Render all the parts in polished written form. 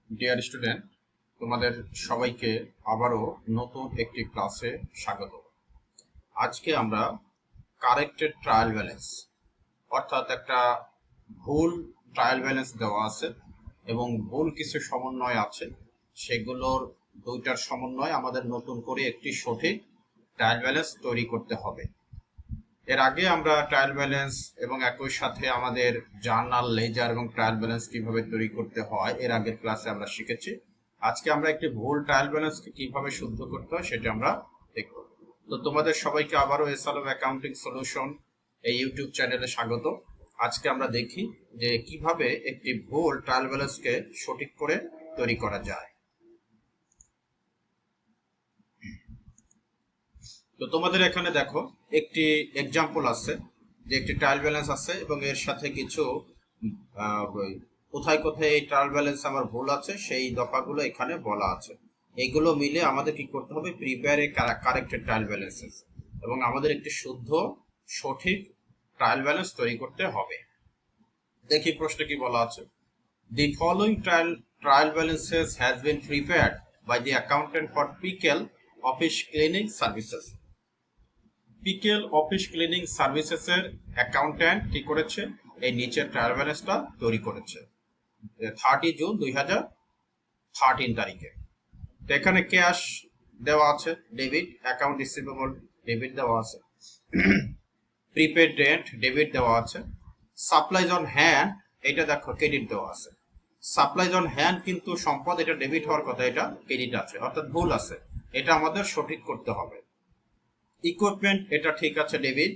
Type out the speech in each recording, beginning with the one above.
Dear student, তোমাদের সবাইকে আবারও নতুন একটি ক্লাসে স্বাগত। আজকে আমরা কারেক্টেড ট্রায়াল ব্যালেন্স অর্থাৎ একটা ভুল ট্রায়াল ব্যালেন্স দেওয়া আছে এবং ভুল কিছু সমন্বয় আছে, সেগুলোর দুইটার সমন্বয় আমাদের নতুন করে একটি সঠিক ট্রায়াল ব্যালেন্স তৈরি করতে হবে। এর আগে আমরা ট্রায়াল ব্যালেন্স এবং একই সাথে আমাদের জার্নাল, লেজার এবং ট্রায়াল ব্যালেন্স কিভাবে তৈরি করতে হয় এর আগের ক্লাসে আমরা শিখেছি। আজকে আমরা একটি ভুল ট্রায়াল ব্যালেন্সকে কিভাবে শুদ্ধ করতে হয় সেটা আমরা দেখব। তো তোমাদের সবাইকে আবারও এসএলএম অ্যাকাউন্টিং সলিউশন এই ইউটিউব চ্যানেলে স্বাগত। আজকে আমরা দেখি যে কিভাবে একটি ভুল ট্রায়াল ব্যালেন্সকে সঠিক করে তৈরি করা যায়। তো তোমাদের এখানে দেখো একটি এক্সাম্পল আছে যে একটি ট্রায়াল ব্যালেন্স আছে এবং এর সাথে কিছু কোথায় কোথায় এই ট্রায়াল ব্যালেন্স আমার ভুল আছে সেই দফাগুলো এখানে বলা আছে। এইগুলো মিলে আমাদের কি করতে হবে, prepare a corrected trial balances, এবং আমাদের একটি শুদ্ধ সঠিক ট্রায়াল ব্যালেন্স তৈরি করতে হবে। দেখি প্রশ্নে কি বলা আছে। The following trial balances has been prepared by the accountant for PKL office cleaning services. PKL office cleaning সার্ভিসেসের অ্যাকাউন্ট্যান্ট কি করেছে, এই নিচের ট্রায়াল ব্যালেন্সটা তৈরি করেছে 30 জুন 2013 তারিখে। তো এখানে ক্যাশ দেওয়া আছে ডেবিট, অ্যাকাউন্ট রিসিভেবল ডেবিট দেওয়া আছে, প্রিপেড রেন্ট ডেবিট দেওয়া আছে, সাপ্লাইজ অন হ্যান্ড এটা দেখো ক্রেডিট দেওয়া আছে। সাপ্লাইজ অন হ্যান্ড কিন্তু সম্পদ, এটা ডেবিট হওয়ার কথা, এটা ক্রেডিট আছে, অর্থাৎ ভুল আছে, এটা আমাদের সঠিক করতে হবে। ইকুইপমেন্ট এটা ঠিক আছে debit,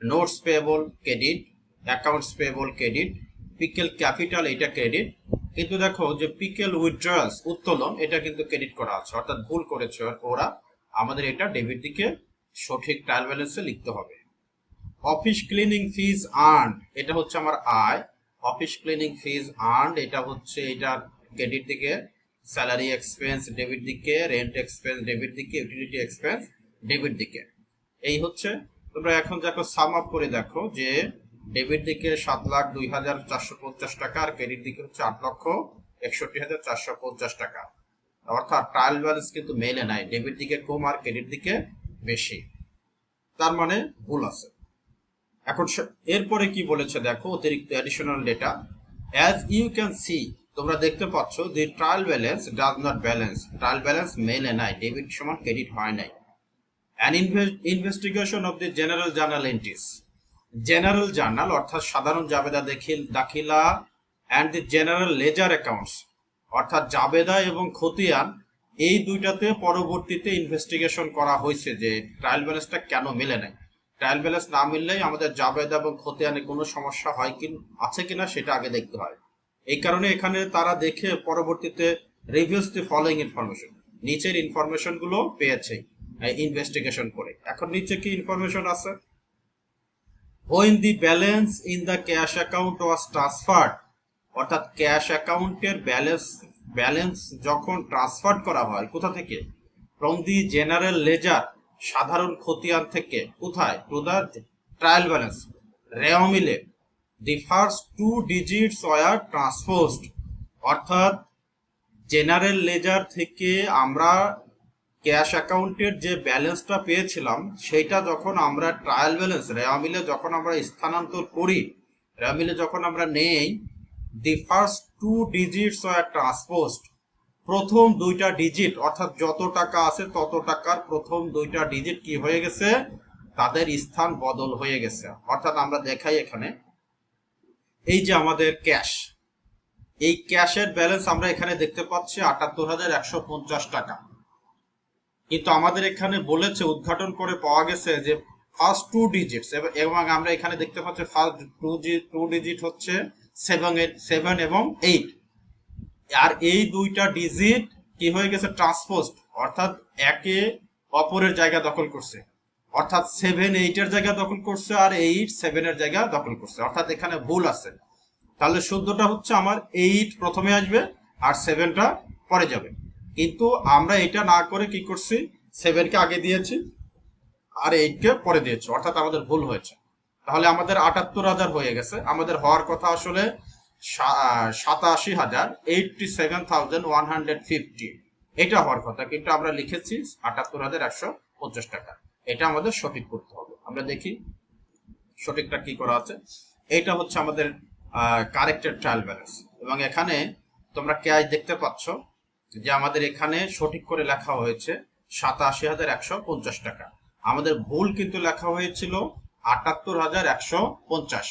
notes payable credit, accounts payable credit, pickle capital এটা ক্রেডিট, কিন্তু দেখো যে পিকেল উইথড্রয়ালস উত্তোলন এটা কিন্তু ক্রেডিট করা আছে, অর্থাৎ ভুল করেছে ওরা, আমাদের এটা ডেবিট দিকে সঠিক ট্রায়াল ব্যালেন্সে লিখতে হবে। অফিস ক্লিনিং ফিজ আর্নড এটা হচ্ছে আমার আয়, অফিস ক্লিনিং ফিজ আর্নড এটা হচ্ছে এটা ক্রেডিট দিকে, স্যালারি এক্সপেন্স ডেবিট দিকে, রেন্ট এক্সপেন্স ডেবিট দিকে, ইউটিলিটি এক্সপেন্স ডেবিট দিকে। এই হচ্ছে, তোমরা এখন দেখো সাম আপ করে দেখো যে ডেবিট দিকে 7,02,450 টাকা আর ক্রেডিট দিকে হচ্ছে 8,61,450 টাকা, অর্থাৎ ট্রায়াল ব্যালেন্স কিন্তু মেলে নাই, ডেবিট দিকে কম আর ক্রেডিট দিকে বেশি, তার মানে ভুল আছে। এখন এরপরে কি বলেছে দেখো, অতিরিক্ত additional data, as you can see তোমরা দেখতে পাচ্ছ যে trial balance does not balance, trial balance মেলে নাই, ডেবিট সমান ক্রেডিট হয় নাই। An investigation of the general journal entries, general journal অর্থাৎ সাধারণ জাবেদা দাখিলা and the general ledger accounts অর্থাৎ জাবেদা এবং খতিয়ান, এই দুইটাতে পরবর্তীতে ইনভেস্টিগেশন করা হয়েছে যে ট্রায়াল ব্যালেন্সটা কেন মেলে নাই। ট্রায়াল ব্যালেন্স না মিললেই আমাদের জাবেদা এবং খতিয়ানে কোনো সমস্যা হয় কি আছে কিনা সেটা আগে দেখতে হয়। এই কারণে এখানে তারা দেখে পরবর্তীতে রিভিউজ দি ফলোইং ইনফরমেশন, নিচের ইনফরমেশন গুলো পেয়েছে ইনভেস্টিগেশন করে। এখন নিচে কি ইনফরমেশন আছে, when the balance in the cash account was transferred অর্থাৎ ক্যাশ অ্যাকাউন্টের ব্যালেন্স যখন ট্রান্সফার করা হয় কোথা থেকে, ফ্রম দি জেনারেল লেজার সাধারণ খতিয়ান থেকে, কোথায়, টু দ্য ট্রায়াল ব্যালেন্স রেও মিলে, দি ফার্স্ট 2 ডিজিটস ওয়ার ট্রান্সপোজড অর্থাৎ জেনারেল লেজার থেকে আমরা ক্যাশ অ্যাকাউন্টের যে ব্যালেন্সটা পেয়েছিলাম সেইটা যখন আমরা ট্রায়াল ব্যালেন্স রেওয়া মিলে যখন আমরা স্থানান্তর করি, রেওয়া মিলে যখন আমরা নেই, দি ফার্স্ট 2 ডিজিটস আর ট্রান্সপোজড প্রথম দুইটা ডিজিট অর্থাৎ যত টাকা আছে তত টাকার প্রথম দুইটা ডিজিট কি হয়ে গেছে, তাদের স্থান বদল হয়ে গেছে। অর্থাৎ আমরা দেখাই এখানে এই যে আমাদের ক্যাশ, এই ক্যাশের ব্যালেন্স আমরা এখানে দেখতে পাচ্ছি 78,150 টাকা, কিন্তু আমাদের এখানে বলেছে উদ্ঘাটন করে পাওয়া গেছে যে ফার্স্ট 2 ডিজিটস, এবং আমরা এখানে দেখতে পাচ্ছি ফার্স্ট 2 ডিজিট হচ্ছে 7 এবং 8, আর এই দুইটা ডিজিট কি হয়ে গেছে, ট্রান্সপোজড অর্থাৎ একে অপরের জায়গা দখল করছে, অর্থাৎ 7 8 এর জায়গা দখল করছে আর 8 7 এর জায়গা দখল করছে, অর্থাৎ এখানে ভুল আছে। তাহলে শুদ্ধটা হচ্ছে আমার 8 প্রথমে আসবে আর 7টা পরে যাবে, কিন্তু আমরা এটা না করে কি করছি, 7 কে আগে দিয়েছি আর 8 কে পরে দিয়েছি, অর্থাৎ আমাদের ভুল হয়েছে। তাহলে আমাদের 78,000 হয়ে গেছে, আমাদের হওয়ার কথা আসলে 87,150, এটা হওয়ার কথা, কিন্তু আমরা লিখেছি 78,150 টাকা। এটা আমাদের সঠিক করতে হবে। আমরা দেখি সঠিকটা কি করা আছে। এটা হচ্ছে আমাদের কারেক্টেড ট্রায়াল ব্যালেন্স, এবং এখানে তোমরা ক্যাশ দেখতে পাচ্ছ যে আমাদের এখানে সঠিক করে লেখা হয়েছে 87,150 টাকা। আমাদের ভুল কিন্তু লেখা হয়েছিল 78,150।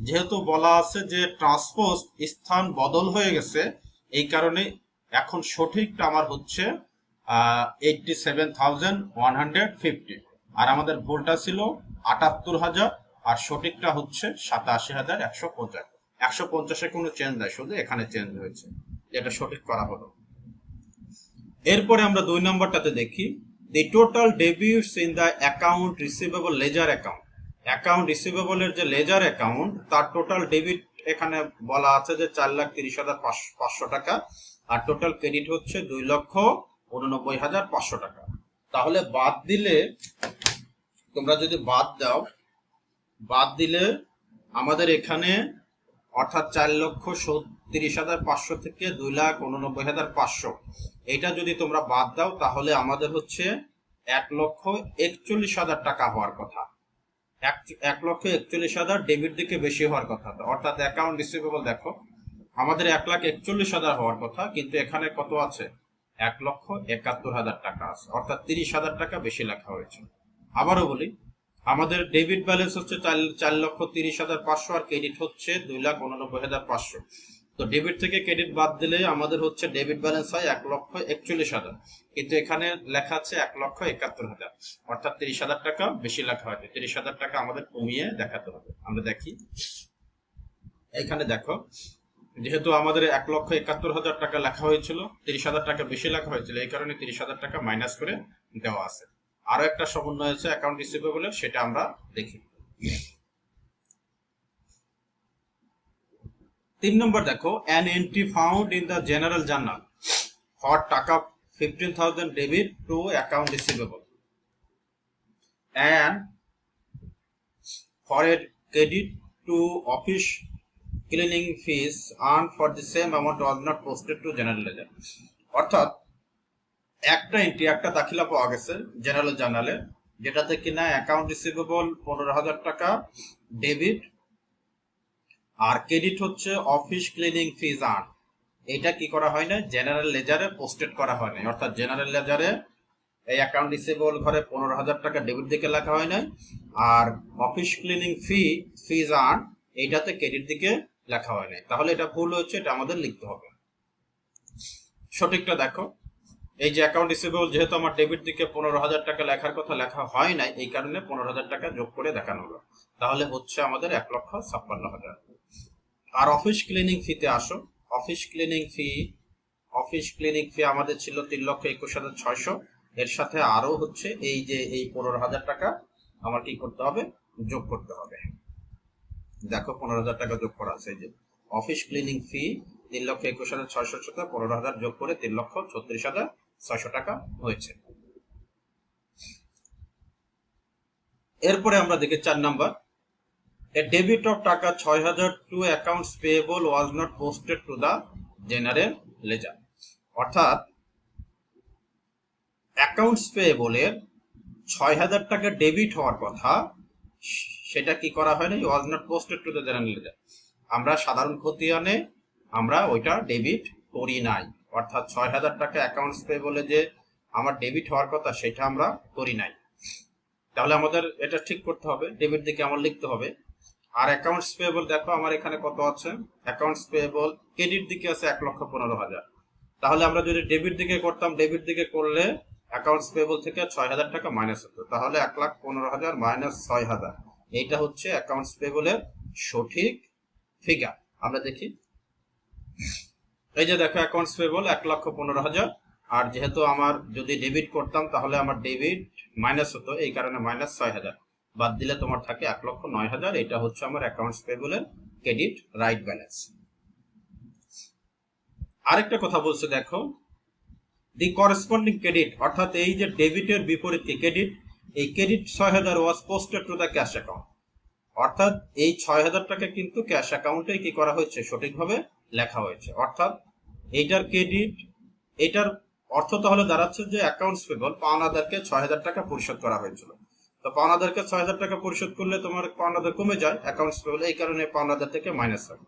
যেহেতু বলা আছে যে ট্রান্সপোজ স্থান বদল হয়ে গেছে, এই কারণে এখন সঠিকটা আমার হচ্ছে 87,150, আর আমাদের ভুলটা ছিল 78,000, আর সঠিকটা হচ্ছে 87,150। 150-এ কোনো চেঞ্জ নাই, শুধু এখানে চেঞ্জ হয়েছে, যেটা সঠিক করা হলো। এরপরে আমরা 2 নম্বরটাতে দেখি, the total debits in the account receivable ledger account. Account রিসিভেবলের যে লেজার অ্যাকাউন্ট, তার টোটাল ডেবিট এখানে বলা আছে যে 4,30,500 টাকা, আর টোটাল ক্রেডিট হচ্ছে 2,89,500 টাকা। তাহলে বাদ দিলে, তোমরা যদি বাদ দিলে আমাদের এখানে অর্থাৎ 4,30,500 থেকে 2,89,500, এটা যদি তোমরা বাদ দাও তাহলে আমাদের হচ্ছে 1,41,000 টাকা হওয়ার কথা। 1,41,000 ডেবিট দিকে বেশি হওয়ার কথা, অর্থাৎ অ্যাকাউন্ট রিসিভেবল দেখো আমাদের 1,41,000 হওয়ার কথা, কিন্তু এখানে কত আছে? 1,71,000 টাকা আছে, অর্থাৎ 30,000 টাকা বেশি লেখা হয়েছে। আবারও বলি, আমাদের ডেবিট ব্যালেন্স হচ্ছে 4,30,500, আর ক্রেডিট হচ্ছে 2,89,500। তো ডেবিট থেকে ক্রেডিট বাদ দিলে আমাদের হচ্ছে ডেবিট ব্যালেন্স হয় 1,41,000, কিন্তু এখানে লেখা আছে 1,71,000, অর্থাৎ 30,000 টাকা বেশি লেখা হয়েছে। 30,000 টাকা আমাদের কমিয়ে দেখাতে হবে। আমরা দেখি, এখানে দেখো, যেহেতু আমাদের 1,71,000 টাকা লেখা হয়েছিল, 30,000 টাকা বেশি লেখা হয়েছিল, এই কারণে 30,000 টাকা মাইনাস করে দেওয়া আছে। আরো একটা সমন্বয় আছে অ্যাকাউন্ট রিসিভেবলের, সেটা আমরা দেখি। 3 নম্বর দেখো, an entry found in the general journal for টাকা 15,000 debit to account receivable and for a credit to office cleaning fees earned for the same amount was not posted to general ledger। অর্থাৎ একটা entry, একটা দাখিলা পাওয়া গেছে general জার্নালে, যেটাতে কিনা account receivable 15,000 টাকা ডেবিট, আর ক্রেডিট হচ্ছে অফিস ক্লিনিং ফিজ আর্ন। এটা কি করা হয় না, জেনারেল লেজারে পোস্টেড করা হয় না, অর্থাৎ জেনারেল লেজারে এই অ্যাকাউন্ট রিসিভেবল ঘরে 15,000 টাকা ডেবিট দিকে লেখা হয় না, আর অফিস ক্লিনিং ফিজ আর্ন এইটাতে ক্রেডিট দিকে লেখা হয় না। তাহলে এটা ভুল হচ্ছে, এটা আমাদের লিখতে হবে। সঠিকটা দেখো, এই যে অ্যাকাউন্ট রিসিভেবল, যেহেতু আমার ডেবিট দিকে 15,000 টাকা লেখার কথা লেখা হয় নাই, এই কারণে 15,000 টাকা যোগ করে দেখানো হলো, তাহলে হচ্ছে আমাদের 1,56,000। আর অফিস ক্লিনিং ফিতে আসো, অফিস ক্লিনিং ফি আমাদের ছিল 3,21,600, এর সাথে আরো হচ্ছে এই যে এই 15,000 টাকা আমার কি করতে হবে, যোগ করতে হবে। দেখো 15,000 টাকা যোগ করা আছে, এই যে অফিস ক্লিনিং ফি 3,21,600 সাথে 15,000 যোগ করে 3,36,600 টাকা হয়েছে। এরপরে আমরা দেখি 4 নাম্বার, a debit of টাকা 6,000 to accounts payable was not posted to the general ledger। অর্থাৎ অ্যাকাউন্টস পেয়েবল এর 6,000 টাকা ডেবিট হওয়ার কথা, সেটা কি করা হয়নি, was not posted to the general ledger. আমরা সাধারণ খতিয়ানে আমরা ওইটা ডেবিট করি নাই, অর্থাৎ 6,000 টাকা অ্যাকাউন্টস পেয়েবলে যে আমার ডেবিট হওয়ার কথা সেটা আমরা করি নাই। তাহলে আমাদের এটা ঠিক করতে হবে, ডেবিট দিকে আমার লিখতে হবে। আর অ্যাকাউন্টস পেয়েবল দেখো আমার এখানে কত আছে, অ্যাকাউন্টস পেয়েবল ক্রেডিট দিকে আছে 1,15,000। তাহলে আমরা যদি ডেবিট দিকে করতাম, ডেবিট দিকে করলে অ্যাকাউন্টস পেয়েবল থেকে 6,000 টাকা মাইনাস হতো, তাহলে 1,15,000 মাইনাস 6,000, এইটা হচ্ছে অ্যাকাউন্টস পেয়েবলের সঠিক ফিগার। আমরা দেখি, এই যে দেখো অ্যাকাউন্টস পেয়েবল 1,15,000, আর যেহেতু আমার যদি ডেবিট করতাম তাহলে আমার ডেবিট মাইনাস হতো, এই কারণে মাইনাস 6,000, বাদ দিলে তোমার থাকে 1,09,000। এটা হচ্ছে আমার অ্যাকাউন্টস পেয়েবলের ক্রেডিট রাইট ব্যালেন্স। আরেকটা কথা বলছে দেখো, দি করেসপন্ডিং ক্রেডিট, অর্থাৎ এই যে ডেবিটের বিপরীতে ক্রেডিট, এই credit 6,000 was posted to the cash account. অর্থাৎ এই 6,000 টাকা কিন্তু ক্যাশ অ্যাকাউন্টে কি করা হয়েছে, সঠিকভাবে লেখা হয়েছে। অর্থাৎ এইটার ক্রেডিট, এটার অর্থ তাহলে দাঁড়াচ্ছে যে অ্যাকাউন্টস পেবল, পাওনাদারকে 6,000 টাকা পরিশোধ করা হয়েছিল। তো পাওনাদারকে 6,000 টাকা পরিশোধ করলে তোমার পাওনাদার কমে যায় অ্যাকাউন্টস পেবল, এই কারণে পাওনাদার থেকে মাইনাস হয়।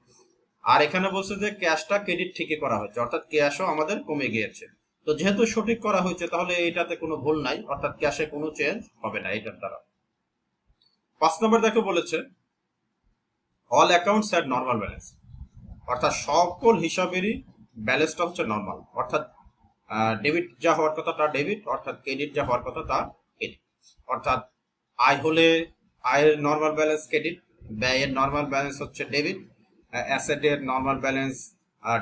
আর এখানে বলছে যে ক্যাশটা ক্রেডিট ঠিকই করা হয়েছে, অর্থাৎ ক্যাশও আমাদের কমে গিয়েছে। তো যেহেতু সঠিক করা হয়েছে তাহলে এটাতে কোনো ভুল নাই, অর্থাৎ ক্যাশে কোনো চেঞ্জ হবে না এটার দ্বারা। 5 নম্বর দেখো বলেছে all accounts had normal balance, অর্থাৎ সকল হিসাবেরই ব্যালেন্সটা হচ্ছে নর্মাল। অর্থাৎ ডেবিট যা হওয়ার কথা তা ডেবিট, অর্থাৎ ক্রেডিট যা হওয়ার কথা তা ক্রেডিট। অর্থাৎ আয় হলে আয়ের নর্মাল ব্যালেন্স ক্রেডিট, ব্যয়ের নর্মাল ব্যালেন্স হচ্ছে ডেবিট, অ্যাসেটের নর্মাল ব্যালেন্স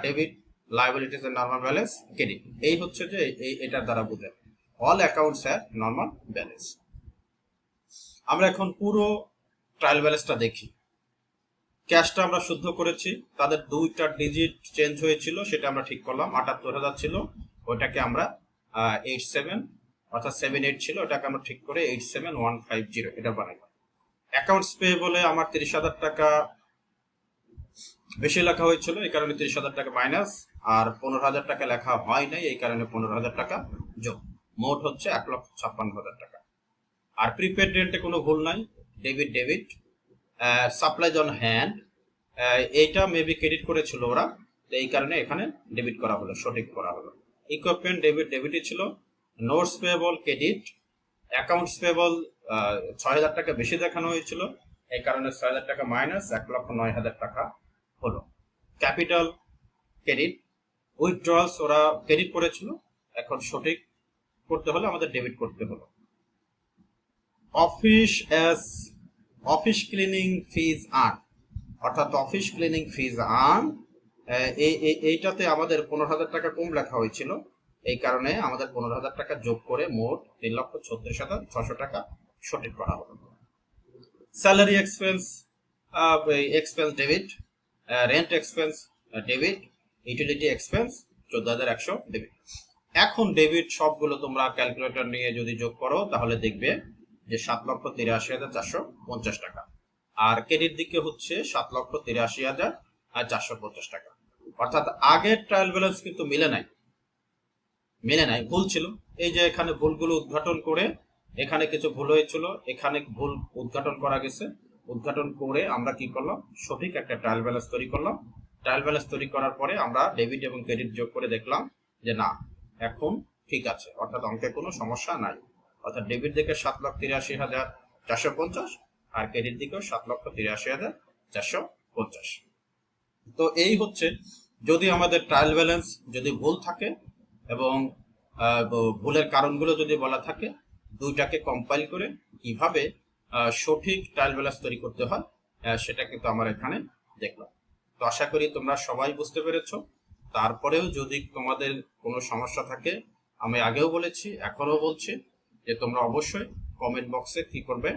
ডেবিট, লায়াবিলিটিস এর নর্মাল ব্যালেন্স ক্রেডিট। এই হচ্ছে যে এটার দ্বারা বোঝায় all accounts have normal balance. আমরা এখন পুরো ট্রায়াল ব্যালেন্সটা দেখি। ক্যাশটা আমরা শুদ্ধ করেছি, তাদের 2টা ডিজিট চেঞ্জ হয়েছিল, সেটা আমরা ঠিক করলাম। 78,000 ছিল, ওইটাকে আমরা 87 অর্থাৎ 78 ছিল, ওটাকে আমরা ঠিক করে 87150 এটা বানাইলাম। অ্যাকাউন্টস পে বলে আমার 30,000 টাকা বেশি লেখা হয়েছিল, এই কারণে 30,000 টাকা মাইনাস, আর 15,000 টাকা লেখা হয় নাই, এই কারণে 15,000 টাকা যোগ, মোট হচ্ছে 1,56,000 টাকা। আর প্রিপেড রেন্টে কোনো ভুল নাই, debit debit. Supplies on hand এইটা মেবি ক্রেডিট করেছিল ওরা, তো এই কারণে এখানে ডেবিট করা হলো, সঠিক করা হলো। ইকুইপমেন্ট ডেবিট ডেবিটই ছিল। Notes payable credit, accounts payable 6,000 টাকা বেশি দেখানো হয়েছিল, এই কারণে 6,000 টাকা মাইনাস 1,09,000 টাকা হলো। ক্যাপিটাল ক্রেডিট, উইথড্রলস ওরা ক্রেডিট করেছিল, এখন সঠিক করতে হলে আমাদের ডেবিট করতে হলো। অফিস অ্যাজ অফিস ক্লিনিং ফিজ আর্ন, অর্থাৎ অফিস ক্লিনিং ফিজ আর্ন, এইটাতে আমাদের 15,000 টাকা কম লেখা হয়েছিল, এই কারণে আমাদের 15,000 টাকা যোগ করে মোট 3,36,600 টাকা সঠিক করা হলো। Salary expense expense debit, rent expense debit, utility expense 14,100 debit. এখন ডেবিট সবগুলো তোমরা ক্যালকুলেটর নিয়ে যদি যোগ করো তাহলে দেখবে যে 7,83,450 টাকা, আর ক্রেডিট দিকে হচ্ছে 7,83,450 টাকা। অর্থাৎ আগের ট্রায়াল ব্যালেন্স কিন্তু মিলে নাই, ভুল ছিল। এই যে এখানে ভুলগুলো উদ্ঘাটন করে, এখানে কিছু ভুল হয়েছিল, এখানে ভুল উদ্ঘাটন করা গেছে, উদ্ঘাটন করে আমরা কি করলাম, সঠিক একটা ট্রায়াল ব্যালেন্স তৈরি করলাম। ট্রায়াল ব্যালেন্স তৈরি করার পরে আমরা ডেবিট এবং ক্রেডিট যোগ করে দেখলাম যে না, এখন ঠিক আছে, অর্থাৎ অঙ্কে কোনো সমস্যা নাই। অর্থাৎ ডেবিট দিকে 7,83,450 আর ক্রেডিট দিকেও 7,83,450। তো এই হচ্ছে, যদি আমাদের ট্রায়াল ব্যালেন্স যদি ভুল থাকে এবং ভুলের কারণগুলো যদি বলা থাকে, দুইটাকে কম্পাইল করে কিভাবে সঠিক ট্রায়াল ব্যালেন্স তৈরি করতে হয় সেটা কিন্তু আমরা এখানে দেখলাম। তো আশা করি তোমরা সবাই বুঝতে পেরেছো। তারপরেও যদি তোমাদের কোনো সমস্যা থাকে, আমি আগেও বলেছি এখনো বলছি যে তোমরা অবশ্যই কমেন্ট বক্সে কি করবে,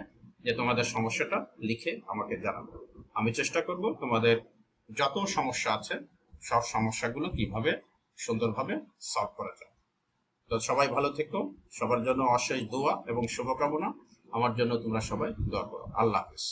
যে তোমাদের সমস্যাটা লিখে আমাকে জানাবে। আমি চেষ্টা করব তোমাদের যত সমস্যা আছে সব সমস্যাগুলো কিভাবে সুন্দরভাবে সলভ করা যায়। তো সবাই ভালো থেকো, সবার জন্য অশেষ দোয়া এবং শুভকামনা। আমার জন্য তোমরা সবাই দোয়া করো। আল্লাহ হাফেজ।